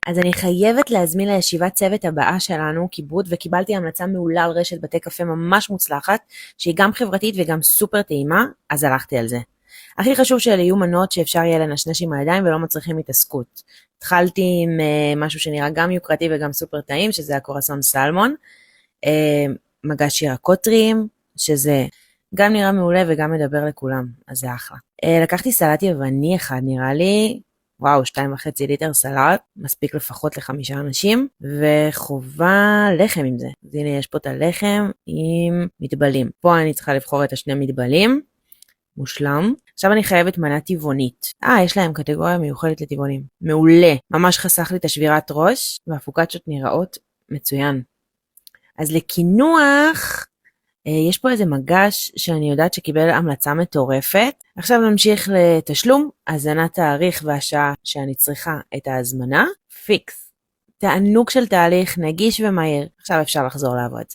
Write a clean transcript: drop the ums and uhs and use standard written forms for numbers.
אז אני חייבת להזמין לישיבת צוות הבאה שלנו כיבוד, וקיבלתי המלצה מעולה על רשת בתי קפה ממש מוצלחת, שהיא גם חברתית וגם סופר טעימה, אז הלכתי על זה. הכי חשוב שאלה יהיו מנות שאפשר יהיה לנשנש עם הידיים ולא מצריכים התעסקות. התחלתי עם משהו שנראה גם יוקרתי וגם סופר טעים, שזה הקורסון סלמון, מגש ירקות טריים, שזה גם נראה מעולה וגם מדבר לכולם, אז זה אחלה. לקחתי סלט יווני אחד נראה לי, וואו, 2.5 ליטר סלט, מספיק לפחות ל5 אנשים, וחובה לחם עם זה. אז הנה יש פה את הלחם עם מטבלים. פה אני צריכה לבחור את השני מטבלים, מושלם. עכשיו אני חייבת מנה טבעונית. יש להם קטגוריה מיוחדת לטבעונים. מעולה, ממש חסך לי את השבירת ראש, והפוקצ'ות נראות מצוין. אז לקינוח, יש פה איזה מגש שאני יודעת שקיבל המלצה מטורפת. עכשיו נמשיך לתשלום, הזנת תאריך והשעה שאני צריכה את ההזמנה. פיקס. תענוג של תהליך, נגיש ומהיר. עכשיו אפשר לחזור לעבוד.